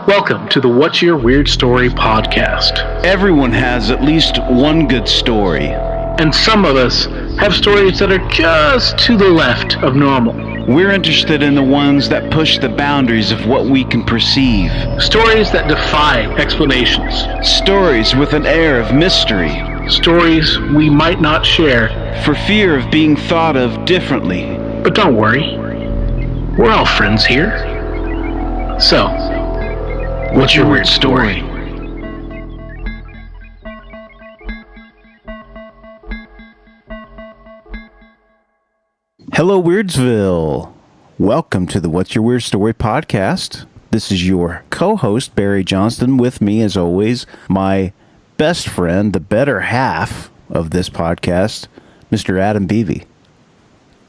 Welcome to the What's Your Weird Story podcast. Everyone has at least one good story. And some of us have stories that are just to the left of normal. We're interested in the ones that push the boundaries of what we can perceive. Stories that defy explanations. Stories with an air of mystery. Stories we might not share for fear of being thought of differently. But don't worry, we're all friends here. So, what's your weird story? Hello, Weirdsville. Welcome to the What's Your Weird Story podcast. This is your co-host, Barry Johnston. With me, as always, my best friend, the better half of this podcast, Mr. Adam Beebe.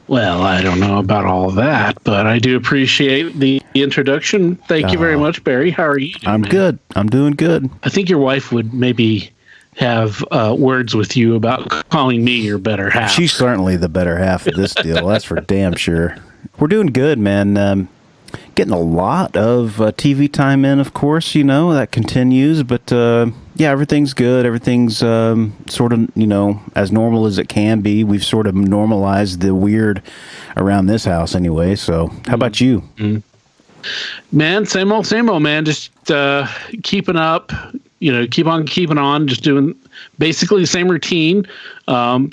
Well, I don't know about all that, but I do appreciate the introduction. Thank you very much, Barry. How are you doing, I'm good. I'm doing good. I think your wife would maybe have words with you about calling me your better half. She's certainly the better half of this deal. That's for damn sure. We're doing good, man. Getting a lot of TV time in, of course, that continues. But, yeah, everything's good. Everything's sort of, as normal as it can be. We've sort of normalized the weird around this house anyway. So how about you? Mm-hmm. Man, same old, man. Just keeping up, keep on keeping on, just doing basically the same routine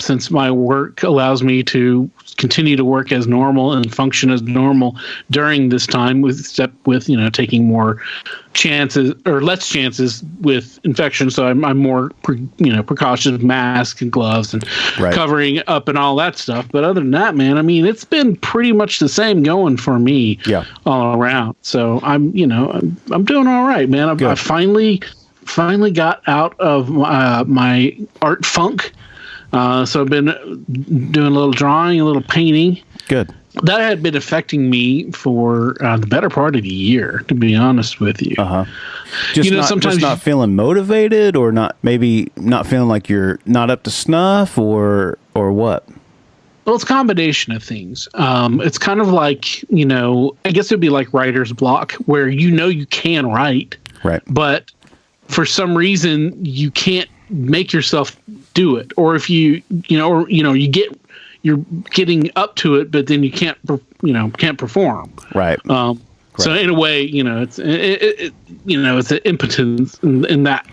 since my work allows me to continue to work as normal and function as normal during this time, with taking more chances or less chances with infection. So I'm more precautious, masks and gloves and covering up and all that stuff. But other than that, man, I mean, it's been pretty much the same going for me all around. So I'm doing all right, man. I finally got out of my art funk. So I've been doing a little drawing, a little painting. Good. That had been affecting me for the better part of the year, to be honest with you. Sometimes just not feeling motivated, or not feeling like you're not up to snuff, or what? Well, it's a combination of things. It's kind of like, I guess it'd be like writer's block, where you can write, right? But for some reason you can't make yourself do it, or if you're getting up to it, but then you can't perform, right? So in a way, it's an impotence in that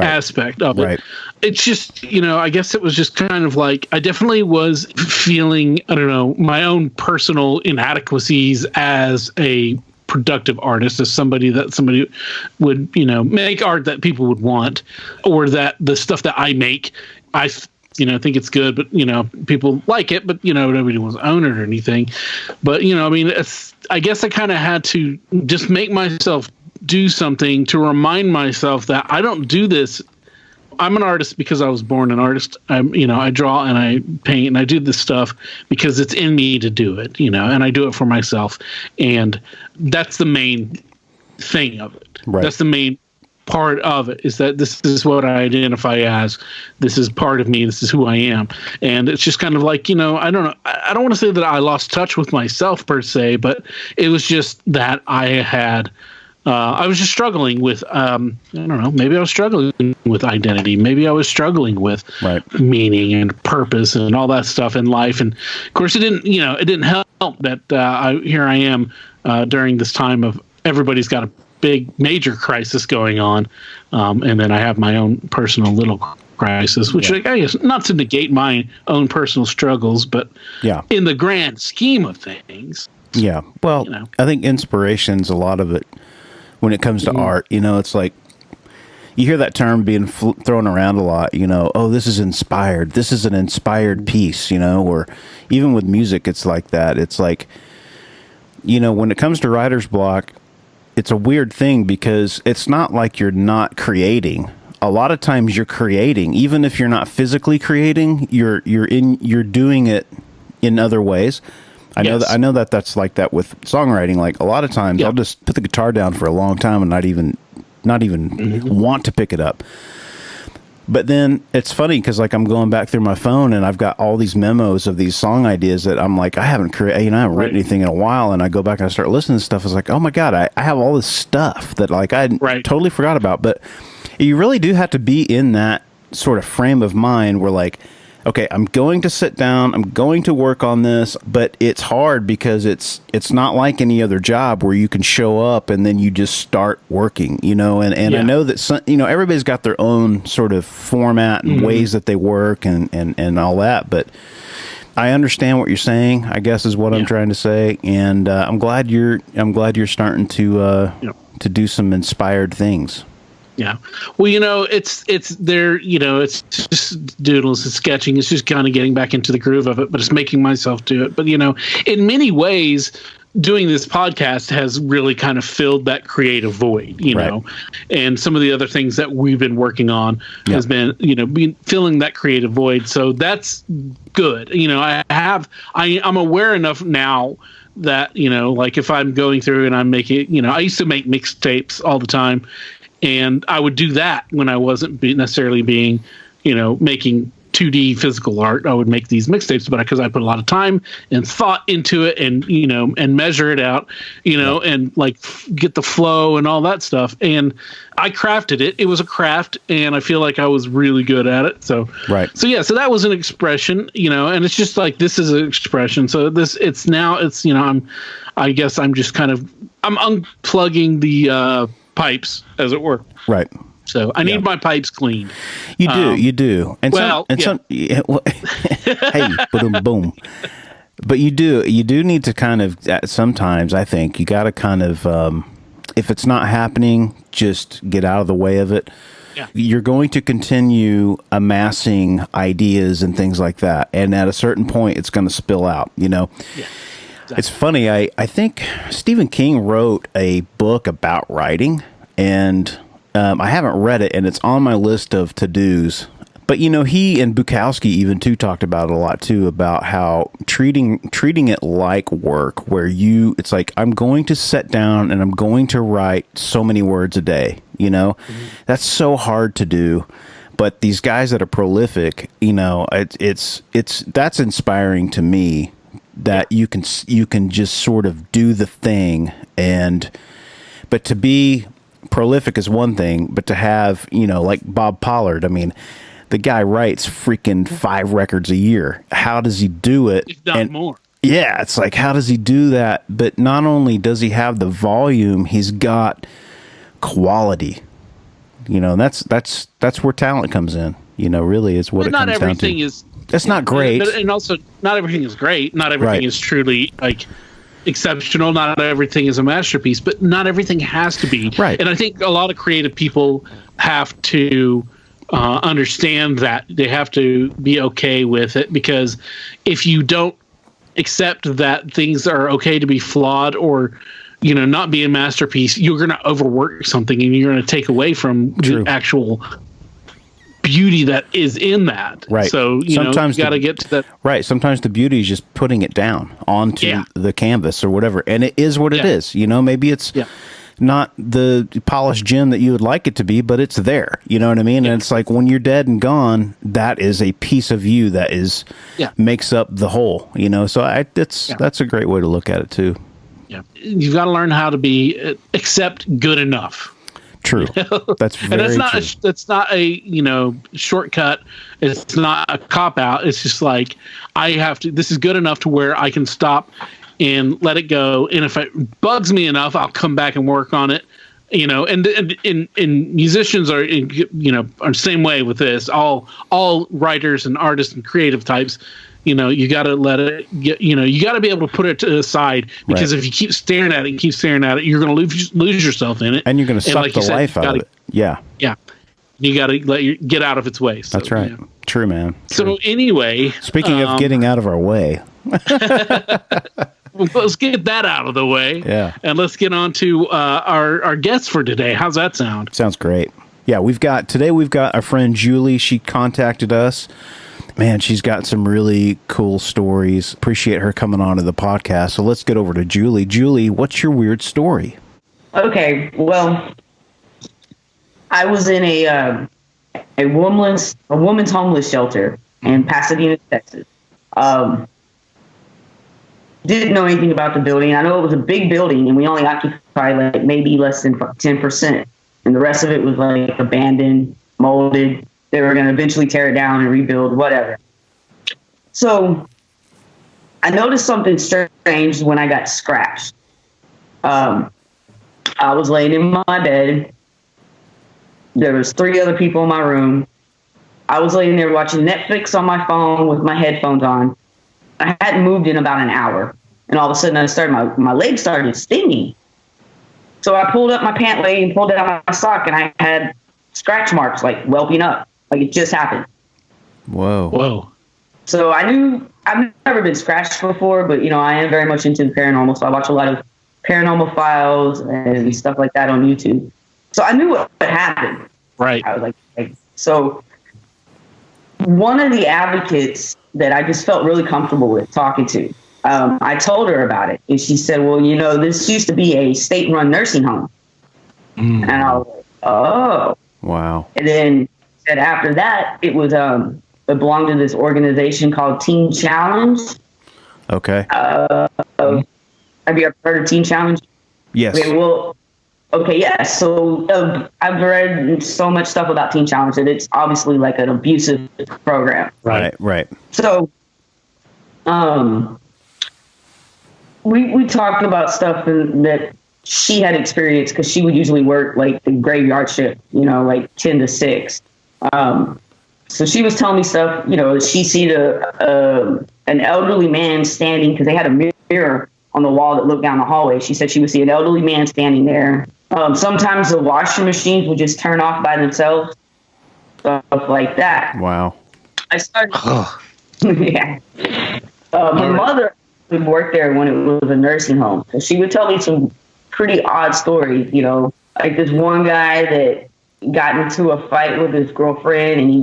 aspect of it. Right. It's just, I guess it was just kind of like, I definitely was feeling, my own personal inadequacies as a productive artist, as somebody would make art that people would want, or that the stuff that I make, I think it's good, but people like it, but nobody wants to own it or anything. But I guess I kind of had to just make myself do something to remind myself that I don't do this. I'm an artist because I was born an artist. I draw and I paint and I do this stuff because it's in me to do it, and I do it for myself. And that's the main thing of it. Right. That's the main part of it, is that this is what I identify as. This is part of me. This is who I am. And it's just kind of like, I don't know. I don't want to say that I lost touch with myself per se, but it was just that I was just struggling with, maybe I was struggling with identity. Maybe I was struggling with meaning and purpose and all that stuff in life. And of course it didn't help that here I am during this time of everybody's got a big major crisis going on. And then I have my own personal little crisis, which I guess not to negate my own personal struggles, but in the grand scheme of things. Yeah. Well, I think inspiration's a lot of it. When it comes to art, it's like you hear that term being thrown around a lot, this is inspired. This is an inspired piece, or even with music, it's like that. It's like, when it comes to writer's block, it's a weird thing because it's not like you're not creating. A lot of times you're creating, even if you're not physically creating, you're doing it in other ways. I know that that's like that with songwriting. Like a lot of times I'll just put the guitar down for a long time and not even want to pick it up. But then it's funny because like I'm going back through my phone and I've got all these memos of these song ideas that I'm like, I haven't written anything in a while. And I go back and I start listening to stuff. It's like, oh my God, I have all this stuff that like I totally forgot about. But you really do have to be in that sort of frame of mind where like, okay, I'm going to sit down, I'm going to work on this, but it's hard because it's not like any other job where you can show up and then you just start working, you know, and I know that some, you know, everybody's got their own sort of format and ways that they work and all that, but I understand what you're saying, I guess is what I'm trying to say, and I'm glad you're starting to do some inspired things. Yeah. Well, you know, it's there, you know, it's just doodles, it's sketching. It's just kind of getting back into the groove of it, but it's making myself do it. But, you know, in many ways, doing this podcast has really kind of filled that creative void, you know, and some of the other things that we've been working on has been, you know, filling that creative void. So that's good. You know, I'm aware enough now that, you know, like if I'm going through and I'm making, you know, I used to make mixtapes all the time. And I would do that when I wasn't necessarily being, you know, making 2D physical art. I would make these mixtapes, but because I put a lot of time and thought into it and, you know, and measure it out, you know, and like get the flow and all that stuff. And I crafted it. It was a craft and I feel like I was really good at it. So, so that was an expression, you know, and it's just like, this is an expression. So it's, you know, I guess I'm just kind of, I'm unplugging the, pipes, as it were. Right. So I need my pipes cleaned. You do. And hey, boom, boom. But you do need to kind of, sometimes I think you got to kind of, if it's not happening, just get out of the way of it. Yeah. You're going to continue amassing ideas and things like that. And at a certain point, it's going to spill out, you know? Yeah. Exactly. It's funny. I think Stephen King wrote a book about writing, and I haven't read it, and it's on my list of to-dos. But, you know, he and Bukowski even, too, talked about it a lot, too, about how treating it like work, where it's like, I'm going to sit down and I'm going to write so many words a day, you know? Mm-hmm. That's so hard to do. But these guys that are prolific, you know, that's inspiring to me. That you can just sort of do the thing, but to be prolific is one thing, but to have, you know, like Bob Pollard, I mean, the guy writes freaking 5 records a year. How does he do it? If not more. Yeah, it's like, how does he do that? But not only does he have the volume, he's got quality. You know, that's where talent comes in. You know, really is what it comes down to. Not everything is. It's not great. And also, not everything is great. Not everything is truly, like, exceptional. Not everything is a masterpiece. But not everything has to be. Right. And I think a lot of creative people have to understand that. They have to be okay with it. Because if you don't accept that things are okay to be flawed or, you know, not be a masterpiece, you're going to overwork something and you're going to take away from the actual beauty that is in that. Right. So, you got to get to that. Right. Sometimes the beauty is just putting it down onto the canvas or whatever. And it is what it is. You know, maybe it's not the polished gem that you would like it to be, but it's there. You know what I mean? Yeah. And it's like when you're dead and gone, that is a piece of you that is makes up the whole, you know? So that's a great way to look at it too. Yeah. You've got to learn how to accept good enough. True. That's very and that's true. That's not a, you know, shortcut. It's not a cop out. It's just like, I have to, this is good enough to where I can stop and let it go. And if it bugs me enough, I'll come back and work on it. You know, and musicians are, you know, are the same way with this. All writers and artists and creative types, you know, you got to let it get, you know, you got to be able to put it to the side, because if you keep staring at it, you're going to lose yourself in it. And you're going to suck the life out of it. Yeah. Yeah. You got to get out of its way. So, that's right. Yeah. True, man. True. So anyway. Speaking of getting out of our way. Let's get that out of the way. Yeah. And let's get on to our guests for today. How's that sound? Sounds great. Yeah, we've got our friend Julie. She contacted us. Man, she's got some really cool stories. Appreciate her coming on to the podcast. So let's get over to Julie. Julie, what's your weird story? Okay, well, I was in a a woman's homeless shelter in Pasadena, Texas. Didn't know anything about the building. I know it was a big building, and we only occupied like maybe less than 10%, and the rest of it was like abandoned, molded. They were going to eventually tear it down and rebuild, whatever. So I noticed something strange when I got scratched. I was laying in my bed. There was 3 other people in my room. I was laying there watching Netflix on my phone with my headphones on. I hadn't moved in about an hour, and all of a sudden my leg started stinging. So I pulled up my pant leg and pulled down my sock, and I had scratch marks like whelping up, like it just happened. Whoa. So I knew I've never been scratched before, but I am very much into the paranormal, so I watch a lot of Paranormal Files and stuff like that on YouTube. So I knew what happened. Right. I was like, so one of the advocates that I just felt really comfortable with talking to, I told her about it, and she said, well, this used to be a state-run nursing home. And I was like, oh. Wow. And then said after that, it was it belonged to this organization called Teen Challenge. Okay. Have you ever heard of Teen Challenge? Yes. Okay, well, yeah. So I've read so much stuff about Teen Challenge that it's obviously like an abusive program. Right. So, we talked about stuff that she had experienced because she would usually work like the graveyard shift, like 10 to 6. So she was telling me stuff, she seen an elderly man standing because they had a mirror on the wall that looked down the hallway. She said she would see an elderly man standing there. Sometimes the washing machines would just turn off by themselves, stuff like that. Wow. I started. Yeah. My mother would work there when it was a nursing home. So she would tell me some pretty odd stories, like this one guy that got into a fight with his girlfriend, and he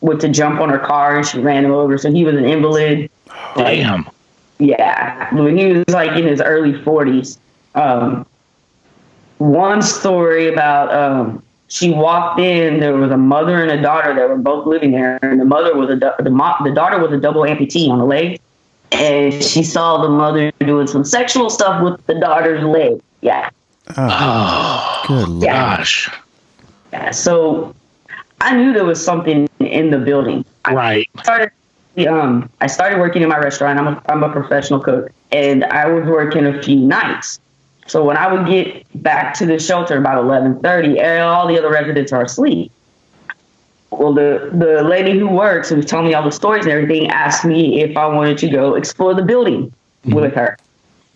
went to jump on her car and she ran him over. So he was an invalid. Damn. Yeah. When he was in his early 40s. One story about she walked in, there was a mother and a daughter that were both living there, and the mother was the daughter was a double amputee on the leg, and she saw the mother doing some sexual stuff with the daughter's leg. Yeah. Oh, good gosh. Yeah. So I knew there was something in the building. Right. I started working in my restaurant. I'm a professional cook, and I was working a few nights. So when I would get back to the shelter about 11:30, all the other residents are asleep. Well, the lady who works, who was telling me all the stories and everything, asked me if I wanted to go explore the building with her.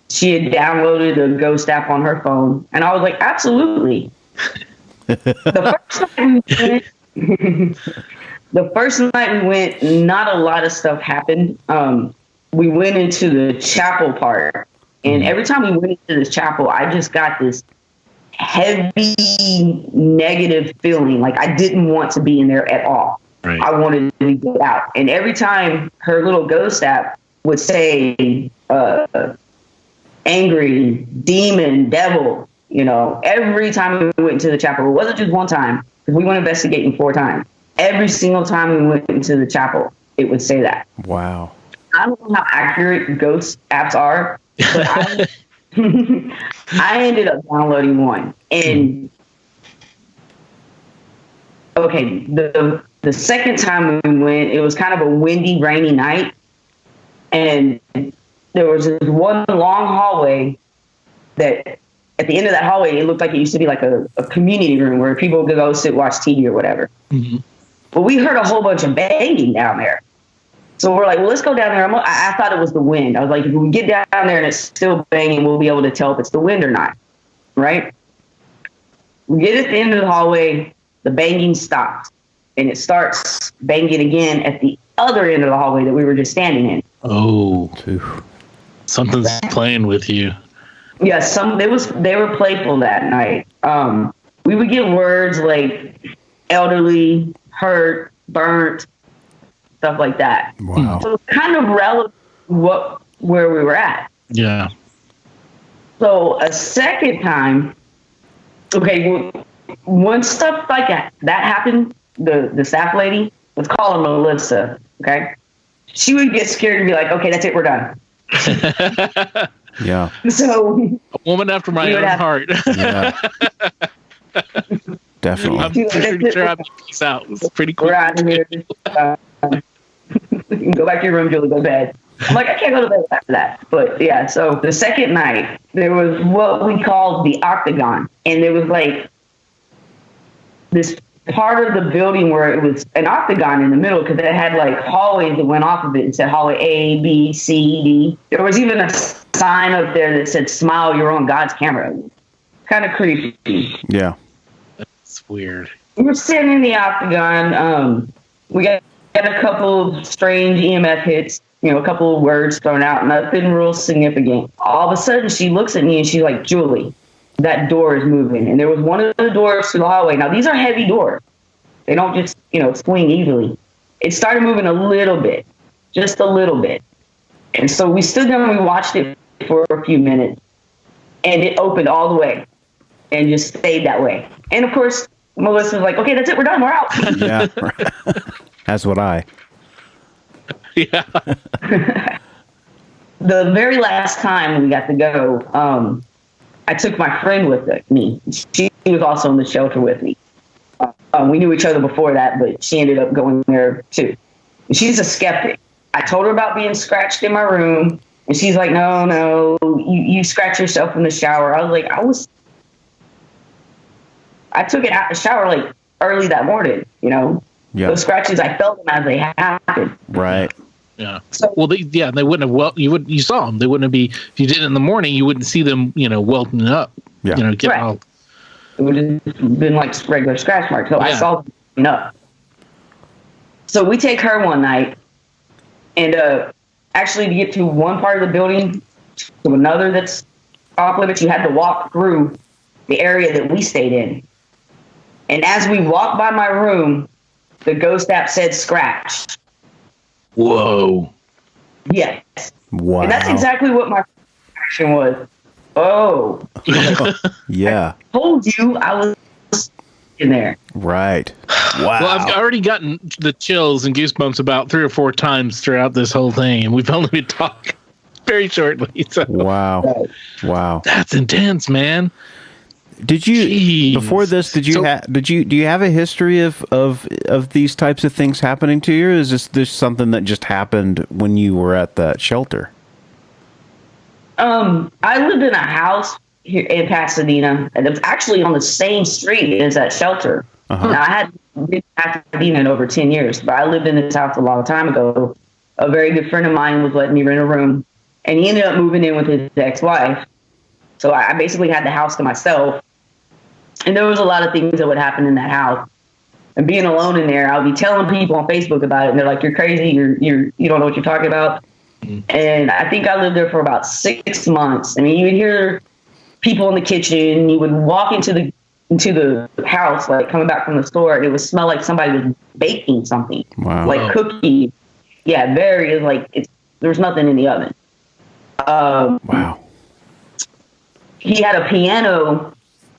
She had downloaded a ghost app on her phone, and I was like, absolutely. The first night we went, not a lot of stuff happened. We went into the chapel part, and every time we went into this chapel, I just got this heavy negative feeling. Like I didn't want to be in there at all. Right. I wanted to get out. And every time her little ghost app would say, angry, demon, devil, every time we went into the chapel, it wasn't just one time, because we went investigating 4 times. Every single time we went into the chapel, it would say that. Wow. I don't know how accurate ghost apps are, but I ended up downloading one. And okay, the second time we went, it was kind of a windy, rainy night, and there was this one long hallway that at the end of that hallway, it looked like it used to be like a community room where people could go sit, watch TV or whatever. Mm-hmm. But we heard a whole bunch of banging down there. So we're like, well, let's go down there. I thought it was the wind. I was like, if we get down there and it's still banging, we'll be able to tell if it's the wind or not. Right? We get at the end of the hallway, the banging stops. And it starts banging again at the other end of the hallway that we were just standing in. Oh, something's playing with you. Yeah, they were playful that night. We would get words like elderly, hurt, burnt, stuff like that. Wow. So it's kind of relevant to where we were at. Yeah. So a second time, okay, when stuff like that happened, the staff lady, let's call her Melissa, okay? She would get scared and be like, okay, that's it, we're done. Yeah. So a woman after my own heart. Yeah. Definitely. I'm pretty sure I'm peace out. It's pretty cool. We're out of here. You can go back to your room, Julie, go to bed. I'm like, I can't go to bed after that. But yeah, so the second night, there was what we called the octagon. And there was like this part of the building where it was an octagon in the middle because it had like hallways that went off of it and said hallway A, B, C, D. There was even a sign up there that said smile, you're on God's camera. Kind of creepy. Yeah. That's weird. We were sitting in the octagon. We got a couple of strange EMF hits, a couple of words thrown out, nothing real significant. All of a sudden, she looks at me and she's like, Julie, that door is moving. And there was one of the doors to the hallway. Now, these are heavy doors. They don't just, swing easily. It started moving a little bit, just a little bit. And so we stood there and we watched it for a few minutes. And it opened all the way and just stayed that way. And, of course, Melissa was like, okay, that's it. We're done. We're out. Yeah. That's what I. Yeah. The very last time we got to go, I took my friend with me. She was also in the shelter with me. We knew each other before that, but she ended up going there too. She's a skeptic. I told her about being scratched in my room, and she's like, no, you scratch yourself in the shower. I was like, I took it out the shower like early that morning, Yep. Those scratches, I felt them as they happened. Right. Yeah. So, well, they wouldn't have. You saw them. They wouldn't be. If you did it in the morning, you wouldn't see them. Welting up. Yeah. Getting right. all. It would have been like regular scratch marks. So I saw them up. So we take her one night, and actually to get to one part of the building to another that's off limits, you had to walk through the area that we stayed in. And as we walked by my room, the ghost app said scratch. Whoa. Yes. Wow. And that's exactly what my reaction was. Oh. Yeah. I told you I was in there. Right. Wow. Well, I've already gotten the chills and goosebumps about 3 or 4 times throughout this whole thing, and we've only been talking very shortly. So. Wow. Wow. That's intense, man. Did you Jeez. Before this? Do you have a history of these types of things happening to you? Or is this something that just happened when you were at that shelter? I lived in a house here in Pasadena, and it was actually on the same street as that shelter. Uh-huh. Now I had been in Pasadena in over 10 years, but I lived in this house a long time ago. A very good friend of mine was letting me rent a room, and he ended up moving in with his ex-wife. So I basically had the house to myself. And there was a lot of things that would happen in that house. And being alone in there, I would be telling people on Facebook about it, and they're like, "You're crazy. You don't know what you're talking about." Mm-hmm. And I think I lived there for about 6 months. I mean, you would hear people in the kitchen. You would walk into the house, like coming back from the store, and it would smell like somebody was baking something, like cookies. Yeah, there was nothing in the oven. Wow. He had a piano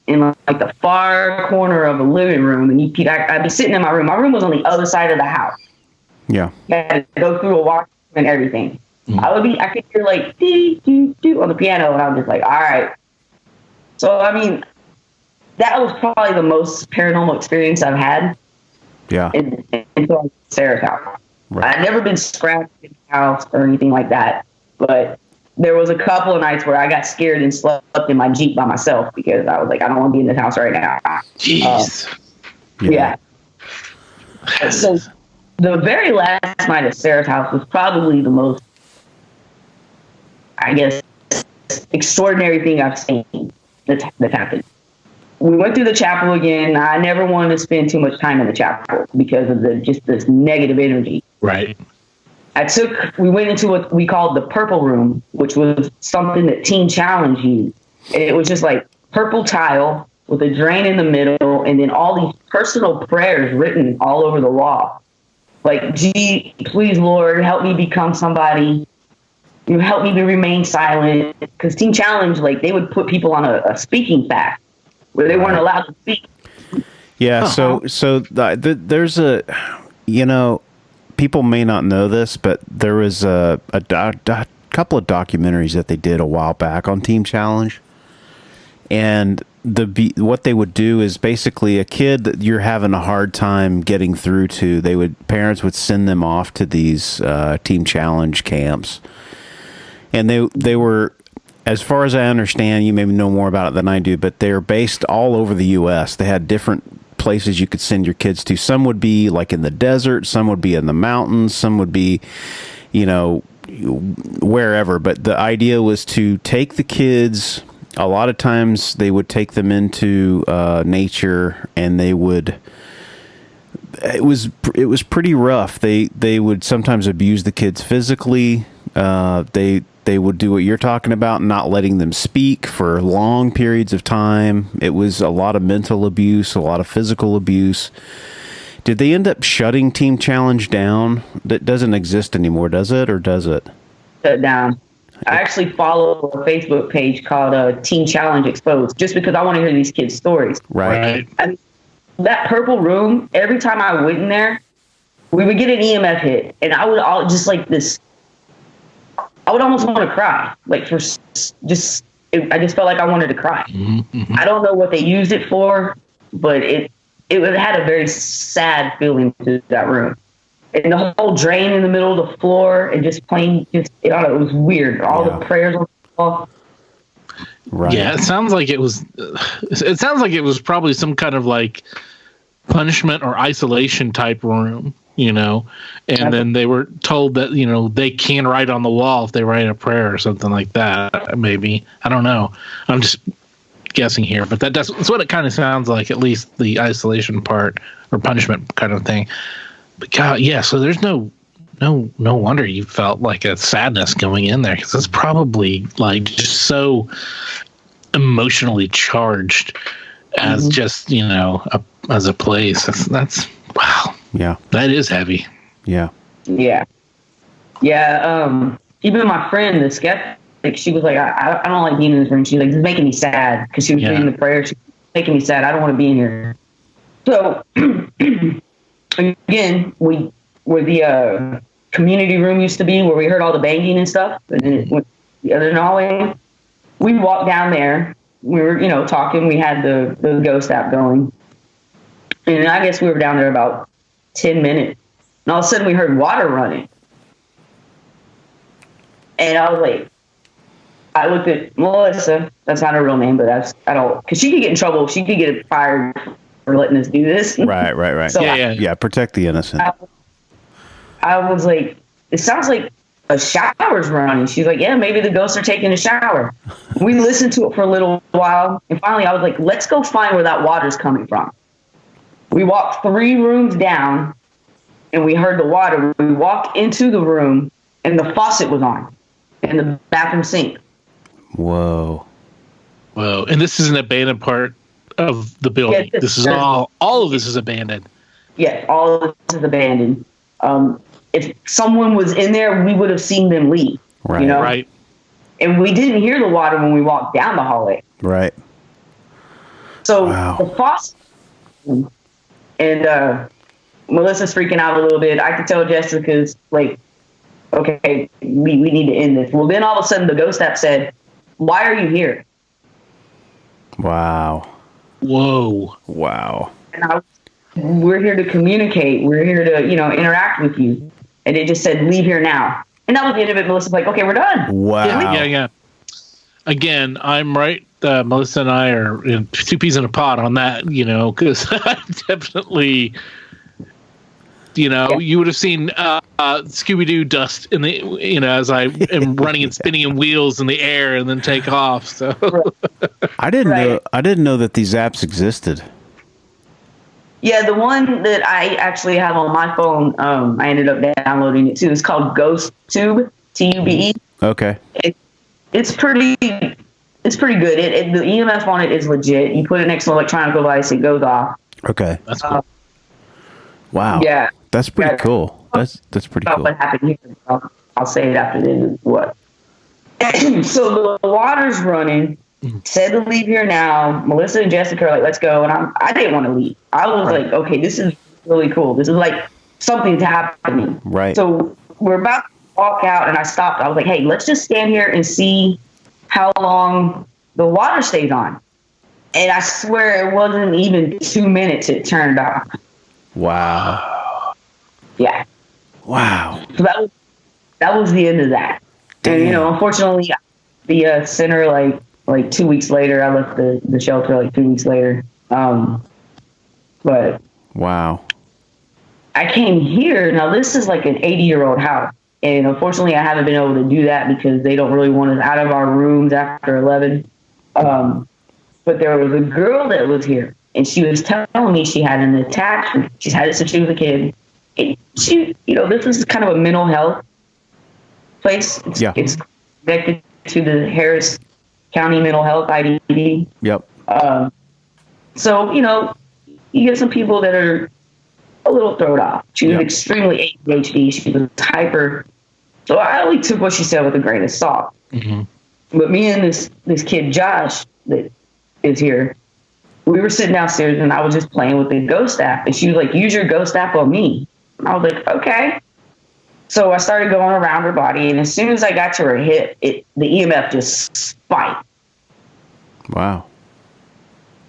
in like the far corner of the living room, and I'd be sitting in my room. My room was on the other side of the house. Yeah. You had to go through a washroom and everything. Mm-hmm. I could hear like dee, dee, dee on the piano, and I was just like, all right. So I mean, that was probably the most paranormal experience I've had. Yeah. Until Sarah's house. Right. I'd never been scratched in the house or anything like that, but there was a couple of nights where I got scared and slept in my Jeep by myself because I was like, I don't want to be in this house right now. Jeez. Yeah. So the very last night at Sarah's house was probably the most, I guess, extraordinary thing I've seen that's happened. We went through the chapel again. I never wanted to spend too much time in the chapel because of this negative energy. Right. We went into what we called the purple room, which was something that Teen Challenge used. It was just like purple tile with a drain in the middle, and then all these personal prayers written all over the wall. Like, gee, please, Lord, help me become somebody. You help me to remain silent. Because Teen Challenge, like, they would put people on a speaking fast where they weren't allowed to speak. Yeah. There's a, people may not know this, but there was a couple of documentaries that they did a while back on Team Challenge. And what they would do is basically a kid that you're having a hard time getting through to, parents would send them off to these Team Challenge camps. And they were, as far as I understand, you maybe know more about it than I do, but they're based all over the U.S. They had different places you could send your kids to. Some would be like in the desert, some would be in the mountains, some would be, wherever. But the idea was to take the kids. A lot of times they would take them into nature, and they would. It was pretty rough. They would sometimes abuse the kids physically. They would do what you're talking about, not letting them speak for long periods of time. It was a lot of mental abuse, a lot of physical abuse. Did they end up shutting Team Challenge down? That doesn't exist anymore, does it, or does it? Shut down. I actually follow a Facebook page called Teen Challenge Exposed, just because I want to hear these kids' stories. Right. I mean, that purple room, every time I went in there, we would get an EMF hit, and I would I would almost want to cry. Like, I just felt like I wanted to cry. Mm-hmm. I don't know what they used it for, but it had a very sad feeling to that room. And the whole drain in the middle of the floor, and just plain, it was weird. All the prayers on the wall. Right. Yeah, it sounds like it was. It sounds like it was probably some kind of like punishment or isolation type room, And then they were told that they can write on the wall if they write a prayer or something like that. Maybe, I don't know. I'm just guessing here, but that's what it kind of sounds like. At least the isolation part or punishment kind of thing. But God, yeah. So there's no wonder you felt like a sadness going in there, because it's probably like just so emotionally charged as just as a place. That's wow. Yeah, that is heavy. Yeah. Yeah. Even my friend, the skeptic, she was like, I don't like being in this room. She's like, it's making me sad, because she was reading the prayer. She's making me sad. I don't want to be in here. So again, where the community room used to be, where we heard all the banging and stuff, and then it went the other hallway. We walked down there. We were, talking. We had the ghost app going, and I guess we were down there about 10 minutes, and all of a sudden we heard water running, and I was like, I looked at Melissa. That's not her real name, but because she could get in trouble. She could get fired for letting us do this. Right. So yeah. Protect the innocent. I was like, it sounds like a shower's running. She's like, yeah, maybe the ghosts are taking a shower. We listened to it for a little while, and finally I was like, let's go find where that water's coming from. We walked 3 rooms down, and we heard the water. We walked into the room, and the faucet was on in the bathroom sink. Whoa. And this is an abandoned part of the building. Yes, this is all of this is abandoned. Yes, all of this is abandoned. If someone was in there, we would have seen them leave. Right. Right. And we didn't hear the water when we walked down the hallway. Right. So the faucet, and Melissa's freaking out a little bit. I could tell Jessica's like, okay, we need to end this. Well, then all of a sudden the ghost app said, why are you here? Wow. Whoa. Wow. And we're here to communicate. We're here to, interact with you. And it just said, leave here now. And that was the end of it. Melissa's like, okay, we're done. Wow. Yeah. Again, I'm right. Melissa and I are in 2 peas in a pod on that, because I definitely, you would have seen Scooby-Doo dust in the, as I am running and spinning in wheels in the air and then take off. So I didn't know that these apps existed. Yeah, the one that I actually have on my phone, I ended up downloading it too. It's called Ghost Tube, TUBE. Okay. It's pretty good. The EMF on it is legit. You put it next to an electronic device, it goes off. Okay. That's cool. Wow. Yeah. That's pretty cool. That's pretty cool. What happened here? I'll say it after the end of what. So the water's running, said to leave here now. Melissa and Jessica are like, let's go. And I didn't want to leave. I was like, okay, this is really cool. This is like something's happening. Right. So we're about to walk out, and I stopped. I was like, hey, let's just stand here and see how long the water stays on. And I swear it wasn't even 2 minutes it turned off. Wow. Yeah. Wow. So that was the end of that. And, you know, unfortunately, the center, like 2 weeks later, I left the shelter like 2 weeks later. But wow. I came here. Now, this is like an 80-year-old house. And unfortunately, I haven't been able to do that because they don't really want us out of our rooms after 11. But there was a girl that was here, and she was telling me she had an attachment. She's had it since she was a kid. And she, you know, this is kind of a mental health place. It's connected to the Harris County Mental Health IDD. Yep. So, you know, you get some people that are a little thrown off. She was extremely ADHD. She was hyper. So I only took what she said with a grain of salt. Mm-hmm. But me and this kid, Josh, that is here, we were sitting downstairs and I was just playing with the ghost app. And she was like, use your ghost app on me. And I was like, okay. So I started going around her body. And as soon as I got to her hip, the EMF just spiked. Wow.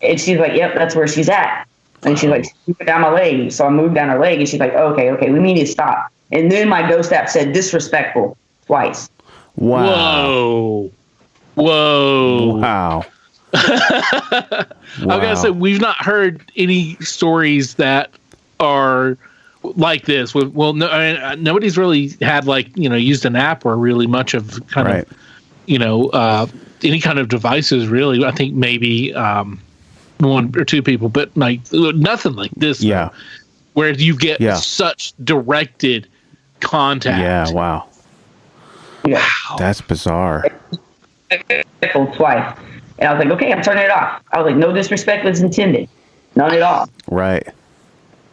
And she's like, yep, that's where she's at. And she's like, move down my leg. So I moved down her leg, and she's like, okay, we need to stop. And then my ghost app said disrespectful twice. Wow. Whoa. I gotta say, we've not heard any stories that are like this. Well, no, I mean, nobody's really had used an app or really much of kind of, any kind of devices. Really, I think maybe one or two people, but nothing like this. Yeah, where you get such directed contact. Yeah. Wow. Yeah. That's bizarre. Twice. And I was like, okay, I'm turning it off. I was like, no disrespect was intended. None at all. Right.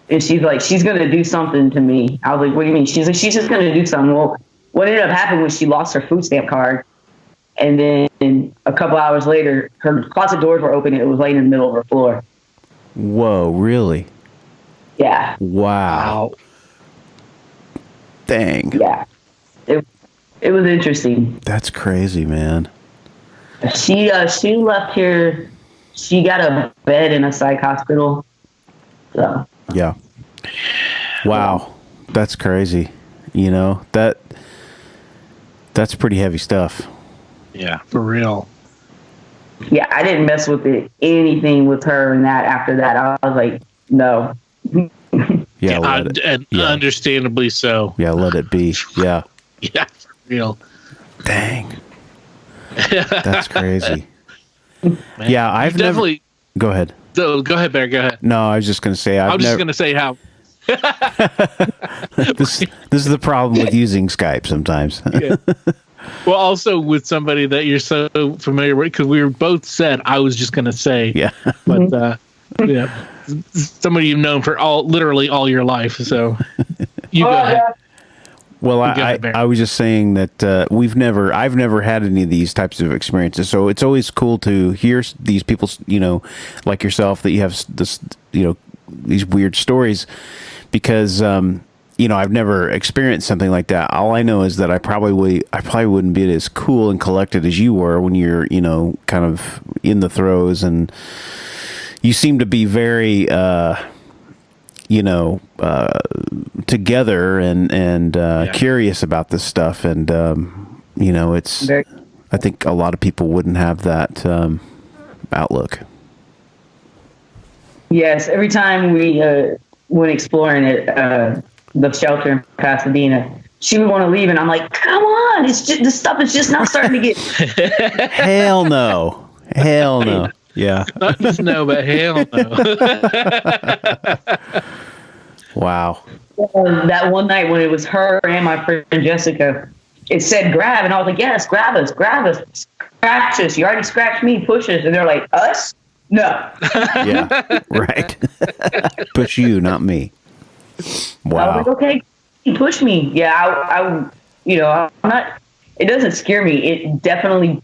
And she's like, she's going to do something to me. I was like, what do you mean? She's like, she's just going to do something. Well, what ended up happening was she lost her food stamp card. And then a couple hours later, her closet doors were open and it was laying in the middle of her floor. Whoa, really? Yeah. Wow. Dang. Yeah. It was interesting. That's crazy, man. She left here. She got a bed in a psych hospital. So. Yeah. Wow. That's crazy. You know, that's pretty heavy stuff. Yeah, for real. Yeah, I didn't mess with anything with her and that after that. I was like, no. Yeah, understandably so. Yeah, let it be. Yeah. Yeah, for real. Dang. That's crazy. Man, yeah, I've definitely. Go ahead. Go ahead, Bear. Go ahead. No, I was just going to say. I was just going to say how. This is the problem with using Skype sometimes. Yeah. Well, also with somebody that you're so familiar with, because we were both said. I was just going to say. Yeah. But yeah, somebody you've known for literally all your life. So you go ahead. Well, I was just saying that I've never had any of these types of experiences, so it's always cool to hear these people, like yourself, that you have this, these weird stories, because I've never experienced something like that. All I know is that I probably wouldn't be as cool and collected as you were when you're, kind of in the throes, and you seem to be very. Together and curious about this stuff, and it's. I think a lot of people wouldn't have that outlook. Yes, every time we went exploring the shelter in Pasadena, she would want to leave, and I'm like, "Come on, it's just this stuff is just not starting to get." Hell no! Hell no! Yeah. Not just no, but hell no. Wow. That one night when it was her and my friend Jessica, it said grab, and I was like, yes, grab us, scratch us. You already scratched me, push us. And they're like, us? No. Yeah, right. Push you, not me. Wow. I was like, okay, push me. Yeah, I'm not, it doesn't scare me. It definitely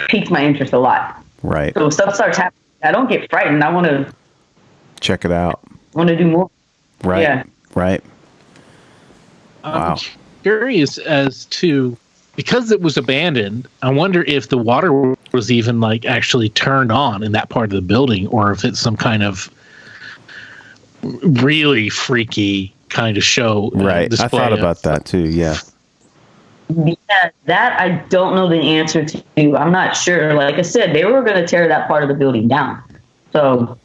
piques my interest a lot. Right. So if stuff starts happening, I don't get frightened. I want to check it out. Want to do more. Right. Yeah. Right. Wow. I'm curious as to, because it was abandoned, I wonder if the water was even like actually turned on in that part of the building, or if it's some kind of really freaky kind of show. Right. I thought about that too. Yeah. Yeah, that I don't know the answer to. I'm not sure. Like I said, they were going to tear that part of the building down. So.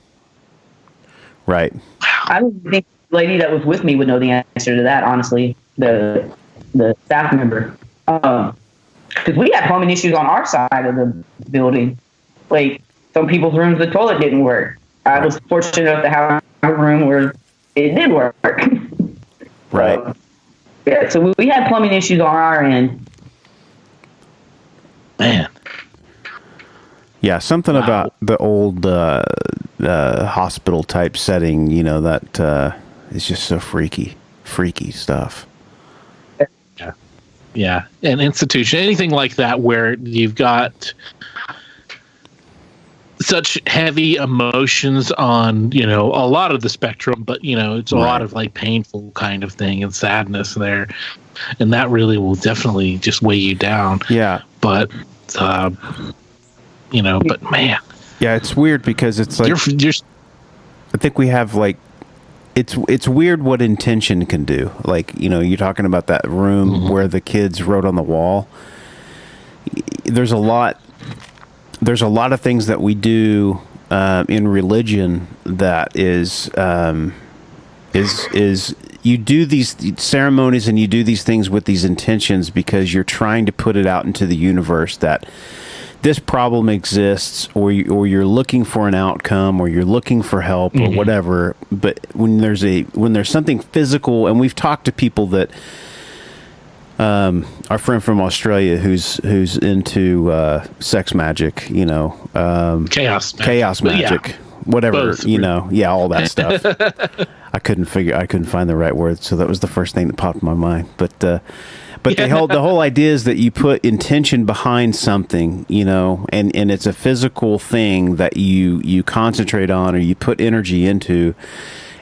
Right. I don't think the lady that was with me would know the answer to that, honestly. The staff member. Because we had plumbing issues on our side of the building. Like, some people's rooms, the toilet didn't work. I was fortunate enough to have a room where it did work. Right. Yeah, so we had plumbing issues on our end. Man. Yeah, something about the old hospital type setting, you know, that is just so freaky stuff. Yeah, an institution, anything like that, where you've got such heavy emotions on, you know, a lot of the spectrum, but, you know, it's a lot of like painful kind of thing and sadness there. And that really will definitely just weigh you down. Yeah. But, you know, but man. Yeah, it's weird because it's like, you're I think we have like, it's weird what intention can do. Like, you know, you're talking about that room where the kids wrote on the wall. There's a lot of things that we do in religion that is you do these ceremonies and you do these things with these intentions because you're trying to put it out into the universe that this problem exists, or you're looking for an outcome, or you're looking for help, or whatever. But when there's something physical, and we've talked to people that, our friend from Australia who's into sex magic, you know, chaos magic, whatever, both, you know, all that stuff. I couldn't find the right word, so that was the first thing that popped in my mind. But the whole idea is that you put intention behind something, you know, and it's a physical thing that you concentrate on or you put energy into,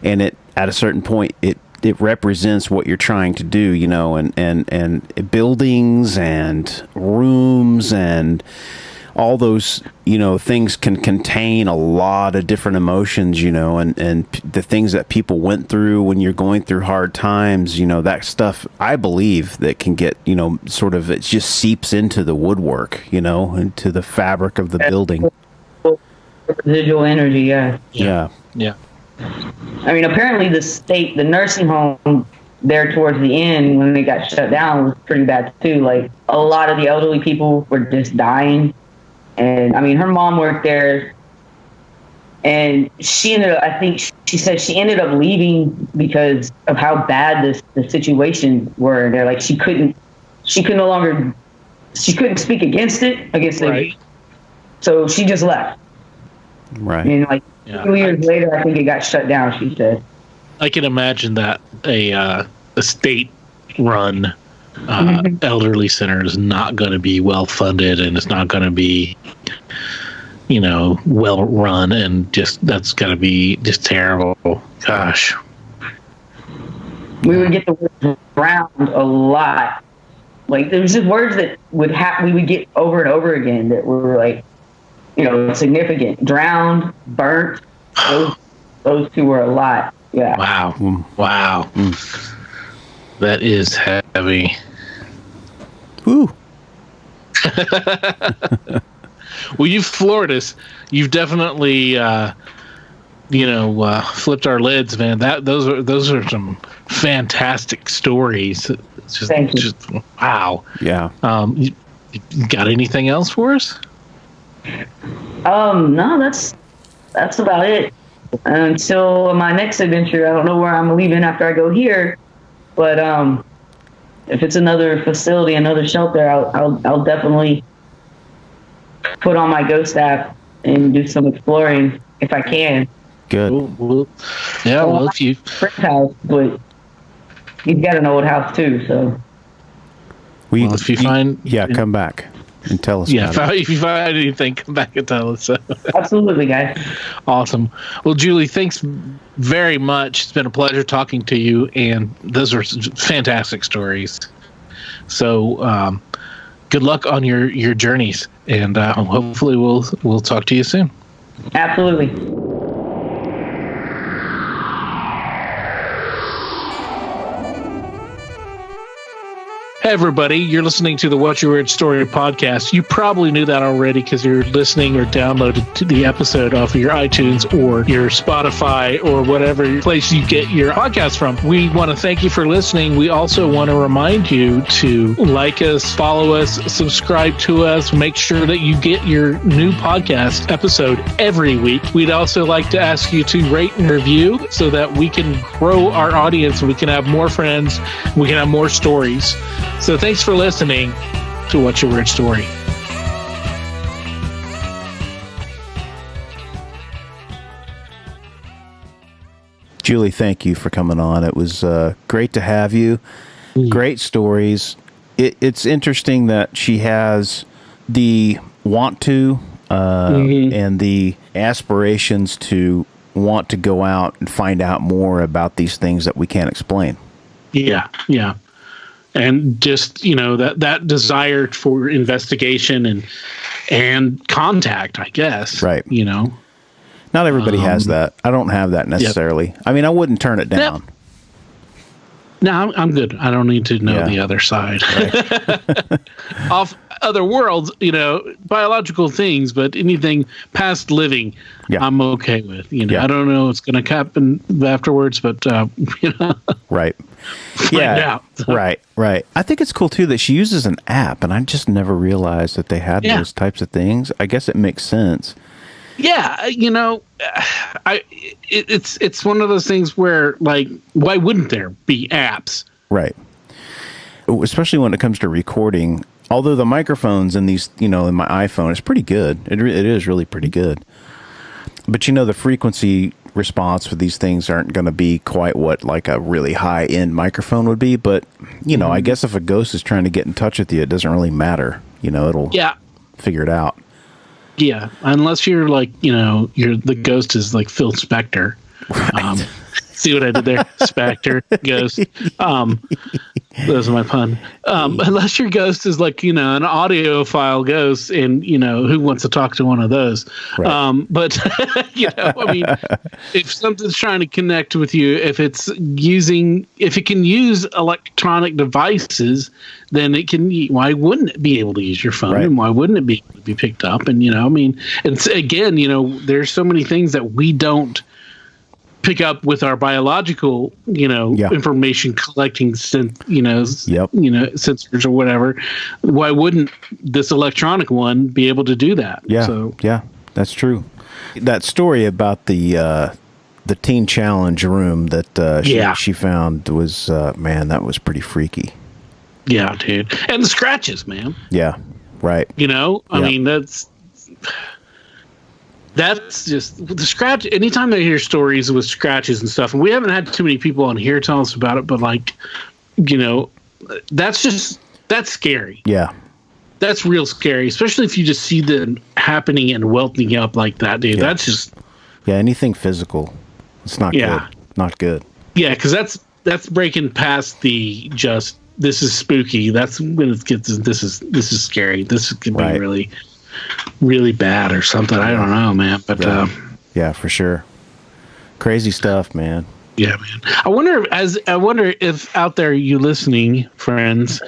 and it at a certain point it represents what you're trying to do, you know, and buildings and rooms and all those, you know, things can contain a lot of different emotions, you know, and the things that people went through when you're going through hard times, you know, that stuff, I believe that can get, you know, sort of, it just seeps into the woodwork, you know, into the fabric of the building. Residual energy, yeah. Yeah. I mean, apparently the nursing home there towards the end, when they got shut down, was pretty bad too. Like, a lot of the elderly people were just dying. And I mean, her mom worked there, and she ended up, I think she said she ended up leaving because of how bad the situations were. They're like, she couldn't speak against it, right. So she just left. Right. And like 2 years later, I think it got shut down, she said. I can imagine that a state-run elderly center is not going to be well funded, and it's not going to be, you know, well run, and just that's going to be just terrible. Gosh, we would get the word drowned a lot. Like, there was just words that we would get over and over again that were like, you know, significant. Drowned, burnt. Those two were a lot. Yeah. Wow. That is heavy. Woo. Well, you've floored us. You've definitely, flipped our lids, man. Those are some fantastic stories. It's just wow. Yeah. You got anything else for us? No, that's about it. Until my next adventure, I don't know where I'm leaving after I go here, but if it's another facility, another shelter, I'll definitely put on my ghost app and do some exploring if I can. Good. Well, if you friend's house, but he's got an old house too, so. If you find, come back. and tell us Yeah, about it. if you find anything, come back and tell us. Absolutely, guys. Awesome. Well, Julie, thanks very much. It's been a pleasure talking to you, and those are fantastic stories. So, good luck on your journeys, and hopefully we'll talk to you soon. Absolutely. Hey, everybody, you're listening to the What's Your Weird Story podcast. You probably knew that already because you're listening or downloaded to the episode off of your iTunes or your Spotify or whatever place you get your podcast from. We want to thank you for listening. We also want to remind you to like us, follow us, subscribe to us, make sure that you get your new podcast episode every week. We'd also like to ask you to rate and review so that we can grow our audience and we can have more friends, we can have more stories. So thanks for listening to What's Your Weird Story. Julie, thank you for coming on. It was great to have you. Great stories. It's interesting that she has the want to and the aspirations to want to go out and find out more about these things that we can't explain. Yeah. And just, that desire for investigation and contact, I guess. Right. Not everybody has that. I don't have that necessarily. Yep. I mean, I wouldn't turn it down. No, I'm good. I don't need to know the other side. Right. Off other worlds, biological things, but anything past living, I'm okay with. I don't know what's going to happen afterwards, but, Right. Find out. Right. I think it's cool, too, that she uses an app, and I just never realized that they had those types of things. I guess it makes sense. Yeah, it's one of those things where, like, why wouldn't there be apps? Right. Especially when it comes to recording. Although the microphones in these, in my iPhone is pretty good. It is really pretty good. But, the frequency response for these things aren't going to be quite what, like, a really high-end microphone would be. But, I guess if a ghost is trying to get in touch with you, it doesn't really matter. It'll figure it out. Yeah, unless you're like, the ghost is like Phil Spector. Right. See what I did there? Spectre, ghost. That was my pun. Unless your ghost is like, an audiophile ghost and, who wants to talk to one of those? Right. But, I mean, if something's trying to connect with you, if it can use electronic devices, then it can, why wouldn't it be able to use your phone? Right. And why wouldn't it be able to be picked up? And, and again, there's so many things that we don't pick up with our biological, information collecting, sensors or whatever. Why wouldn't this electronic one be able to do that? Yeah. So, yeah, that's true. That story about the teen challenge room that she found was, man, that was pretty freaky. Yeah, dude. And the scratches, man. Yeah. Right. I mean, that's just the scratch. Anytime I hear stories with scratches and stuff, and we haven't had too many people on here tell us about it, but like, that's scary. Yeah. That's real scary, especially if you just see them happening and welting up like that, dude. Yeah. That's just. Yeah. Anything physical. It's not good. Not good. Yeah. Cause that's breaking past the just, this is spooky. That's when it gets, this is scary. This could be really, really bad or something. I don't know, man. But yeah, for sure. Crazy stuff, man. Yeah, man. I wonder if out there, you listening, friends,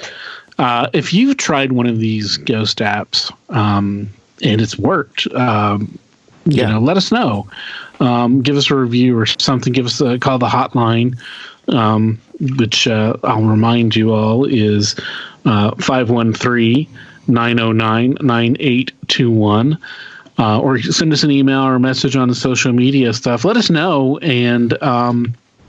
if you've tried one of these ghost apps and it's worked, let us know. Give us a review or something. Give us a call. The hotline, which I'll remind you all is 513-909-9821. Or send us an email or a message on the social media stuff. Let us know, and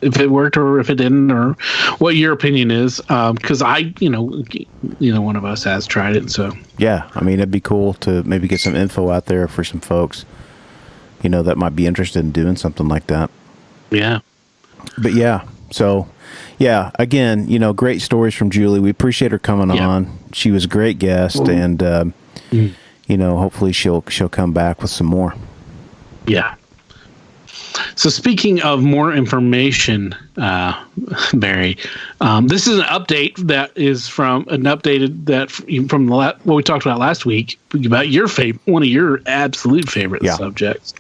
if it worked or if it didn't, or what your opinion is. Because one of us has tried it. So yeah, I mean, it'd be cool to maybe get some info out there for some folks, that might be interested in doing something like that. Yeah. But yeah, so yeah, again, great stories from Julie. We appreciate her coming on. She was a great guest, and hopefully she'll come back with some more. Yeah. So speaking of more information, Barry, this is an update that is from what we talked about last week about your one of your absolute favorite subjects.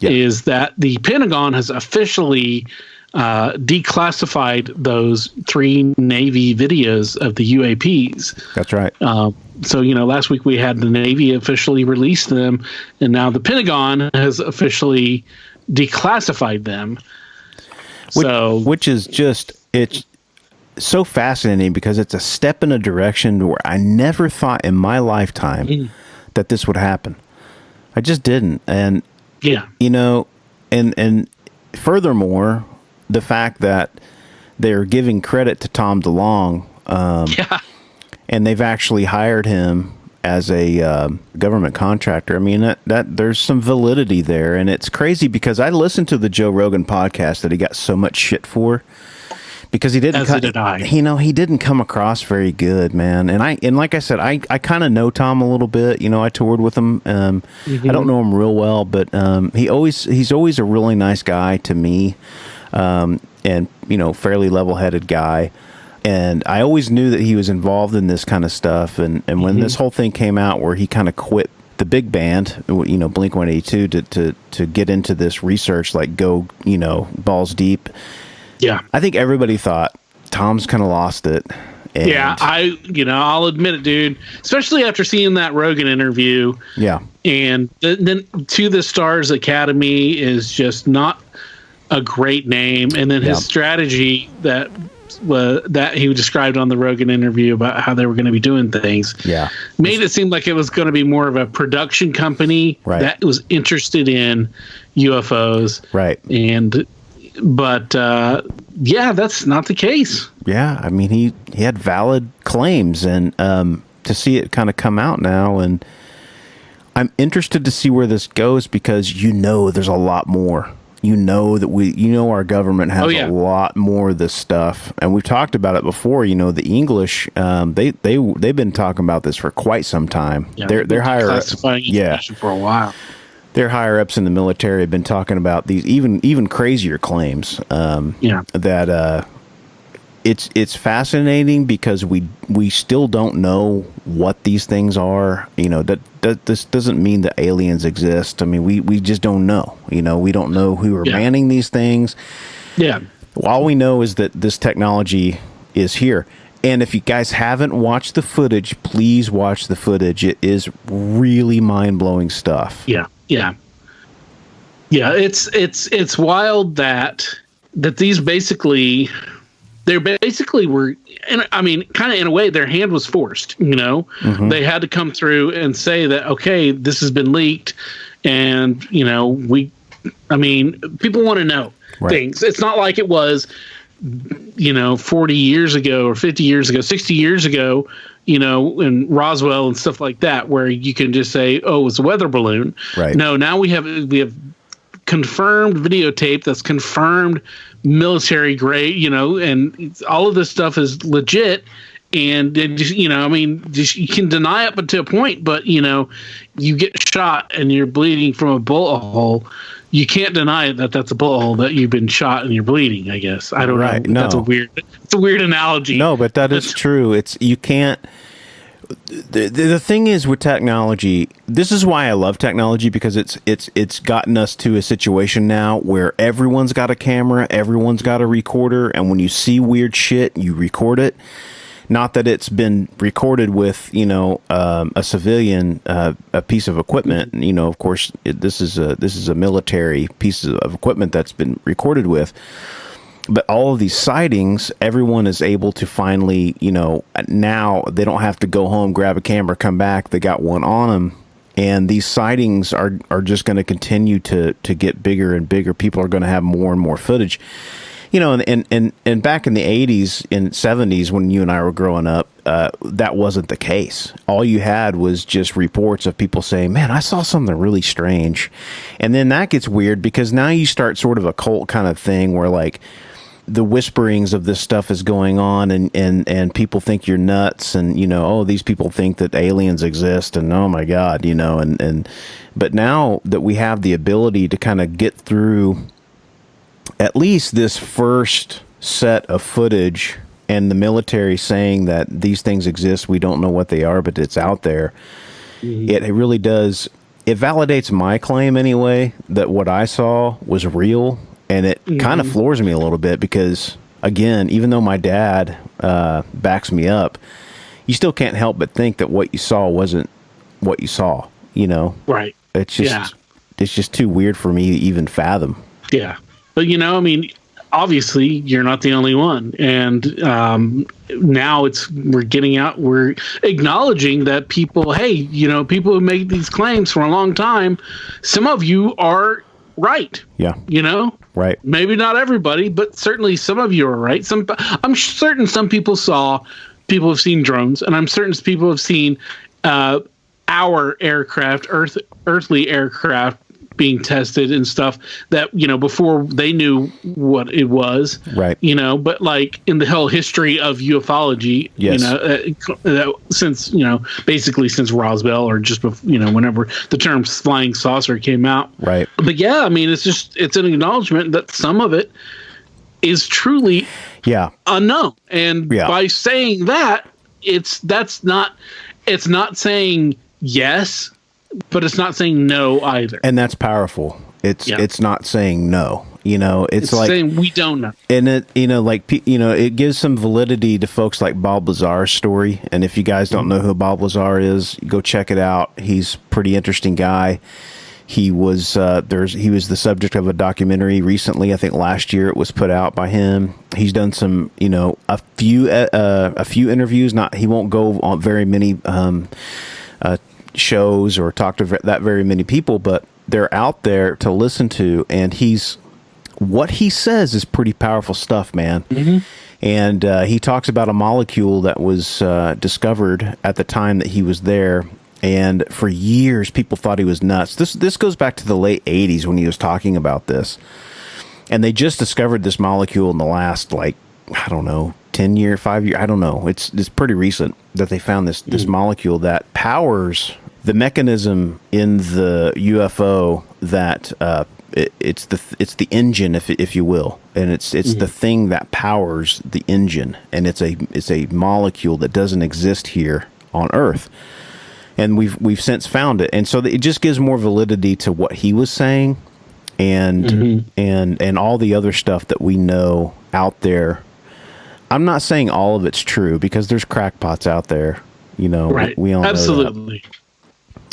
Yeah. Is that the Pentagon has officially declassified those 3 Navy videos of the UAPs. That's right. So, last week we had the Navy officially release them, and now the Pentagon has officially declassified them. Which is just, it's so fascinating because it's a step in a direction where I never thought in my lifetime that this would happen. I just didn't. And, and furthermore, the fact that they're giving credit to Tom DeLonge, and they've actually hired him as a government contractor. I mean, that there's some validity there, and it's crazy because I listened to the Joe Rogan podcast that he got so much shit for because he didn't. He didn't come across very good, man. And like I said, I kind of know Tom a little bit. I toured with him. I don't know him real well, but he's always a really nice guy to me, and fairly level-headed guy. And I always knew that he was involved in this kind of stuff. And when this whole thing came out where he kind of quit the big band, Blink-182, to get into this research, like go, balls deep. Yeah. I think everybody thought Tom's kind of lost it. And I'll admit it, dude, especially after seeing that Rogan interview. Yeah. And then To the Stars Academy is just not a great name. And then his strategy that he described on the Rogan interview about how they were going to be doing things, made it seem like it was going to be more of a production company that was interested in UFOs, right? But that's not the case. Yeah, I mean he had valid claims, and to see it kind of come out now, and I'm interested to see where this goes because there's a lot more. That our government has a lot more of this stuff, and we've talked about it before. The English, they've been talking about this for quite some time. Yeah, they're higher ups, for a while. Their higher ups in the military have been talking about these even crazier claims. That it's fascinating because we still don't know what these things are. This doesn't mean that aliens exist. I mean, we just don't know. We don't know who are manning these things. Yeah. All we know is that this technology is here. And if you guys haven't watched the footage, please watch the footage. It is really mind-blowing stuff. Yeah. Yeah. Yeah, it's wild that these basically were, and I mean, kind of in a way, their hand was forced. They had to come through and say that, okay, this has been leaked, and people want to know things. It's not like it was, 40 years ago or 50 years ago, 60 years ago, in Roswell and stuff like that, where you can just say, oh, it's a weather balloon. Right. No, now we have confirmed videotape that's confirmed military grade, and all of this stuff is legit. And you can deny it, but to a point. But you get shot and you're bleeding from a bullet hole. You can't deny that that's a bullet hole that you've been shot and you're bleeding. I guess I don't know. No. It's a weird analogy. No, but that is true. You can't. The thing is with technology, this is why I love technology, because it's gotten us to a situation now where everyone's got a camera, everyone's got a recorder, and when you see weird shit, you record it. Not that it's been recorded with, a civilian, a piece of equipment. Of course, this is a military piece of equipment that's been recorded with. But all of these sightings, everyone is able to finally, now they don't have to go home, grab a camera, come back. They got one on them. And these sightings are just going to continue to get bigger and bigger. People are going to have more and more footage. And back in the 80s and 70s when you and I were growing up, that wasn't the case. All you had was just reports of people saying, man, I saw something really strange. And then that gets weird because now you start sort of a cult kind of thing where, like, the whisperings of this stuff is going on, and people think you're nuts, and these people think that aliens exist, and oh my God, but now that we have the ability to kind of get through at least this first set of footage, and the military saying that these things exist, we don't know what they are, but it's out there. Mm-hmm. It really does. It validates my claim anyway, that what I saw was real. And it kind of floors me a little bit because, again, even though my dad backs me up, you still can't help but think that what you saw wasn't what you saw, Right. It's just too weird for me to even fathom. Yeah. But, obviously you're not the only one. And now we're acknowledging that people, hey, people who make these claims for a long time, some of you are right. Yeah. Right. Maybe not everybody, but certainly some of you are right. I'm certain some people have seen drones, and I'm certain people have seen our aircraft, earthly aircraft being tested and stuff that, before they knew what it was. Right. But like in the whole history of ufology, yes. Since, basically since Roswell or just, whenever the term flying saucer came out. Right. But yeah, it's an acknowledgement that some of it is truly unknown. And by saying that, it's not saying yes, but it's not saying no either. And that's powerful. It's not saying no. It's like saying we don't know. And it, it gives some validity to folks like Bob Lazar's story. And if you guys don't know who Bob Lazar is, go check it out. He's a pretty interesting guy. He was the subject of a documentary recently. I think last year it was put out by him. He's done some, a few interviews. He won't go on very many shows or talk to that very many people, but they're out there to listen to, and what he says is pretty powerful stuff, man. Mm-hmm. And he talks about a molecule that was discovered at the time that he was there, and for years people thought he was nuts. This goes back to the late 80s when he was talking about this, and they just discovered this molecule in the last 10 year, 5 year, I don't know. It's pretty recent that they found this molecule that powers the mechanism in the UFO that it's the engine, if you will, and it's the thing that powers the engine, and it's a molecule that doesn't exist here on Earth, and we've since found it, and so it just gives more validity to what he was saying, and all the other stuff that we know out there. I'm not saying all of it's true because there's crackpots out there, Right. We all absolutely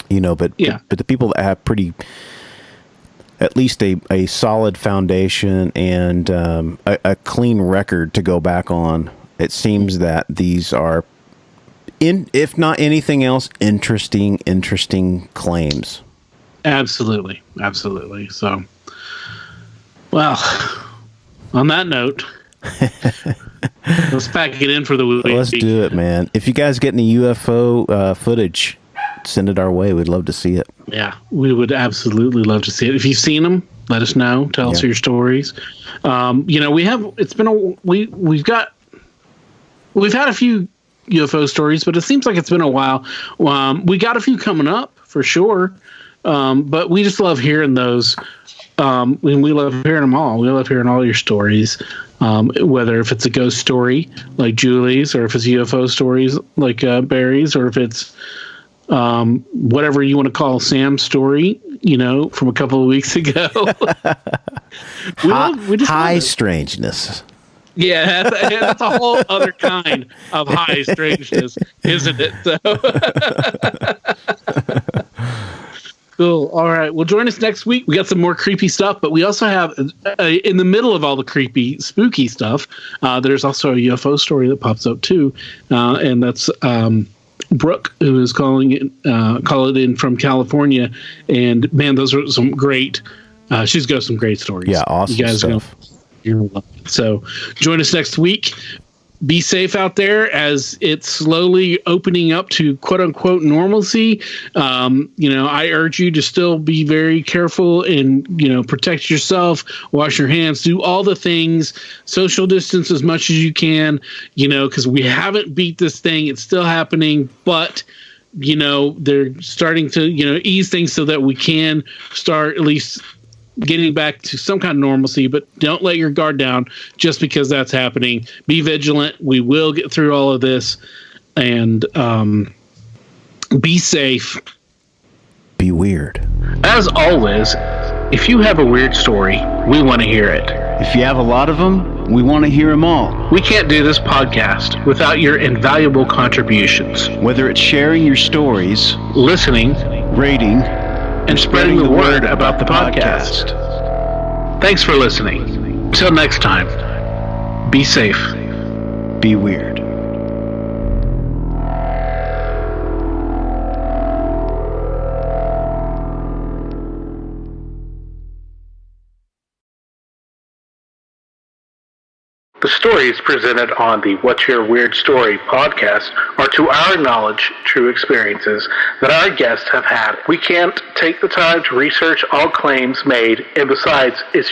know that. But the people that have at least a solid foundation and a clean record to go back on, it seems that these are, if not anything else, interesting claims. Absolutely. So, well, on that note, let's pack it in for the week. Let's do it, man. If you guys get any UFO footage, send it our way. We'd love to see it. Yeah, we would absolutely love to see it. If you've seen them, let us know. Tell us your stories. We've had a few UFO stories, but it seems like it's been a while. We got a few coming up for sure, but we just love hearing those. We love hearing them all. We love hearing all your stories, whether if it's a ghost story like Julie's, or if it's UFO stories like Barry's, or if it's whatever you want to call Sam's story, from a couple of weeks ago. High strangeness. Yeah, that's a whole other kind of high strangeness, isn't it? So. Cool. All right. Well, join us next week. We got some more creepy stuff, but we also have, in the middle of all the creepy, spooky stuff, there's also a UFO story that pops up too, and that's Brooke, who is calling it in from California. And man, those are some great. She's got some great stories. Yeah, awesome you guys stuff. So join us next week. be safe out there as it's slowly opening up to quote unquote normalcy. I urge you to still be very careful and, protect yourself, wash your hands, do all the things, social distance as much as you can, because we haven't beat this thing. It's still happening, but they're starting to, ease things so that we can start at least getting back to some kind of normalcy, but don't let your guard down just because that's happening. Be vigilant. We will get through all of this, and be safe. Be weird. As always, if you have a weird story, we want to hear it. If you have a lot of them, we want to hear them all. We can't do this podcast without your invaluable contributions. Whether it's sharing your stories, listening, rating, and spreading the word about the podcast. Thanks for listening. Till next time, be safe. Be weird. The stories presented on the What's Your Weird Story podcast are, to our knowledge, true experiences that our guests have had. We can't take the time to research all claims made, and besides, it's